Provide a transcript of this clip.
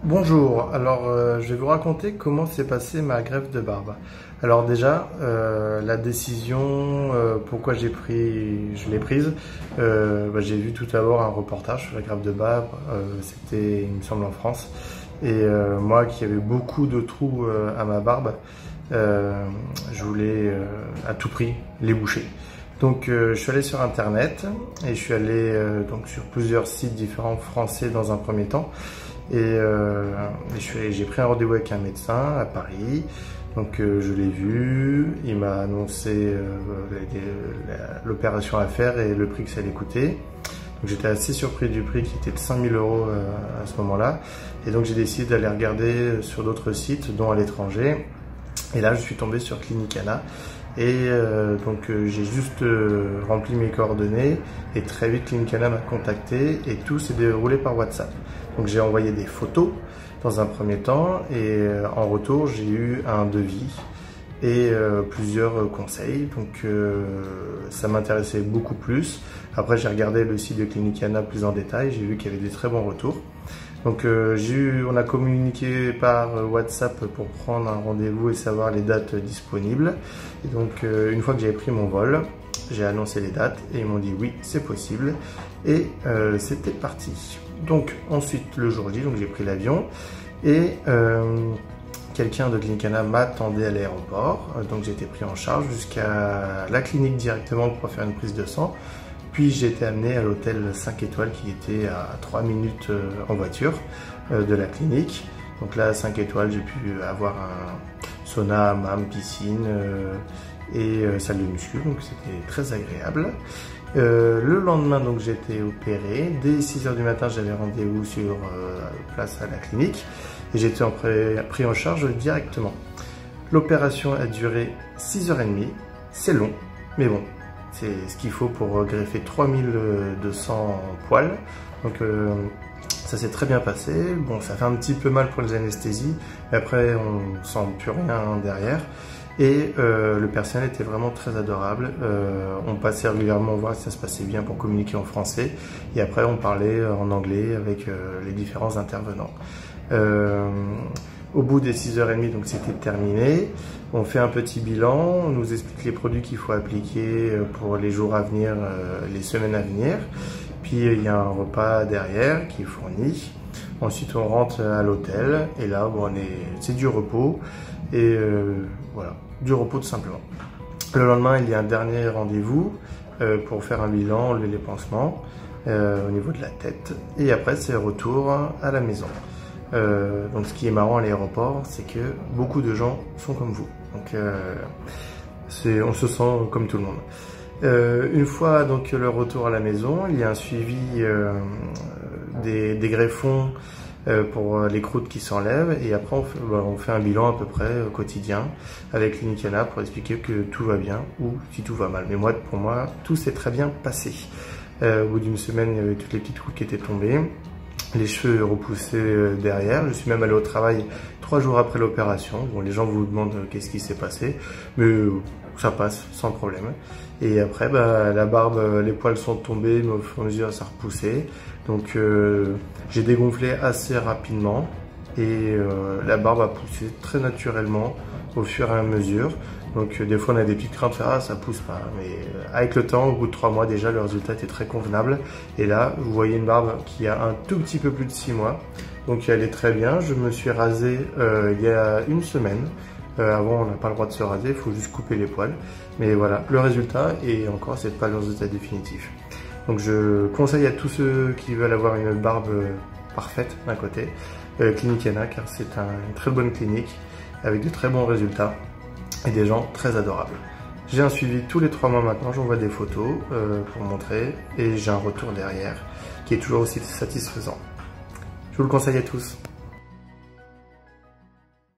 Bonjour, alors je vais vous raconter comment s'est passée ma greffe de barbe. Alors déjà, la décision, pourquoi je l'ai prise, j'ai vu tout d'abord un reportage sur la greffe de barbe, c'était il me semble en France, et moi qui avais beaucoup de trous à ma barbe, je voulais à tout prix les boucher. Donc je suis allé sur internet et je suis allé donc sur plusieurs sites différents français dans un premier temps. Et j'ai pris un rendez-vous avec un médecin à Paris, donc je l'ai vu, il m'a annoncé l'opération à faire et le prix que ça allait coûter. Donc j'étais assez surpris du prix qui était de 5 000 € à ce moment-là. Et donc j'ai décidé d'aller regarder sur d'autres sites, dont à l'étranger. Et là je suis tombé sur Clinicana. Et j'ai juste rempli mes coordonnées et très vite Clinicana m'a contacté et tout s'est déroulé par WhatsApp. Donc j'ai envoyé des photos dans un premier temps et en retour j'ai eu un devis et plusieurs conseils. Donc ça m'intéressait beaucoup plus. Après j'ai regardé le site de Clinicana plus en détail, j'ai vu qu'il y avait des très bons retours. Donc on a communiqué par WhatsApp pour prendre un rendez-vous et savoir les dates disponibles. Et donc une fois que j'avais pris mon vol, j'ai annoncé les dates et ils m'ont dit oui, c'est possible. Et c'était parti. Donc ensuite le jour J, donc j'ai pris l'avion et quelqu'un de Clinicana m'attendait à l'aéroport. Donc j'ai été pris en charge jusqu'à la clinique directement pour faire une prise de sang. Puis j'ai été amené à l'hôtel 5 étoiles qui était à 3 minutes en voiture de la clinique. Donc là, 5 étoiles, j'ai pu avoir un sauna, hammam, piscine et salle de muscu, donc c'était très agréable. Le lendemain, donc j'ai été opéré. Dès 6 h du matin, j'avais rendez-vous sur place à la clinique et j'ai été pris en charge directement. L'opération a duré 6 h 30, c'est long, mais bon. C'est ce qu'il faut pour greffer 3200 poils. Donc ça s'est très bien passé. Bon, ça fait un petit peu mal pour les anesthésies, mais après on sent plus rien derrière. Et le personnel était vraiment très adorable. On passait régulièrement voir si ça se passait bien pour communiquer en français. Et après on parlait en anglais avec les différents intervenants. Au bout des 6 h 30, donc c'était terminé. On fait un petit bilan, on nous explique les produits qu'il faut appliquer pour les jours à venir, les semaines à venir. Puis il y a un repas derrière qui est fourni. Ensuite on rentre à l'hôtel et là bon, c'est du repos et voilà, du repos tout simplement. Le lendemain il y a un dernier rendez-vous pour faire un bilan, les pansements au niveau de la tête. Et après c'est retour à la maison. Donc ce qui est marrant à l'aéroport, c'est que beaucoup de gens sont comme vous. Donc on se sent comme tout le monde. Une fois donc le retour à la maison, il y a un suivi des greffons pour les croûtes qui s'enlèvent et après on fait un bilan à peu près quotidien avec Clinicana pour expliquer que tout va bien ou si tout va mal. Mais pour moi, tout s'est très bien passé. Au bout d'une semaine, il y avait toutes les petites croûtes qui étaient tombées. Les cheveux repoussés derrière. Je suis même allé au travail 3 jours après l'opération. Bon, les gens vous demandent qu'est-ce qui s'est passé, mais ça passe sans problème. Et après, la barbe, les poils sont tombés, mais au fur et à mesure, ça repoussait. Donc, j'ai dégonflé assez rapidement et la barbe a poussé très naturellement au fur et à mesure. Donc des fois on a des petites craintes, ça pousse pas, mais avec le temps, au bout de 3 mois déjà, le résultat était très convenable. Et là, vous voyez une barbe qui a un tout petit peu plus de 6 mois, donc elle est très bien. Je me suis rasé il y a une semaine. Avant on n'a pas le droit de se raser, il faut juste couper les poils. Mais voilà, le résultat, et encore c'est pas le résultat définitif. Donc je conseille à tous ceux qui veulent avoir une barbe parfaite d'un côté, Clinicana, car c'est une très bonne clinique avec de très bons résultats. Et des gens très adorables. J'ai un suivi tous les 3 mois maintenant, j'envoie des photos pour montrer et j'ai un retour derrière qui est toujours aussi satisfaisant. Je vous le conseille à tous.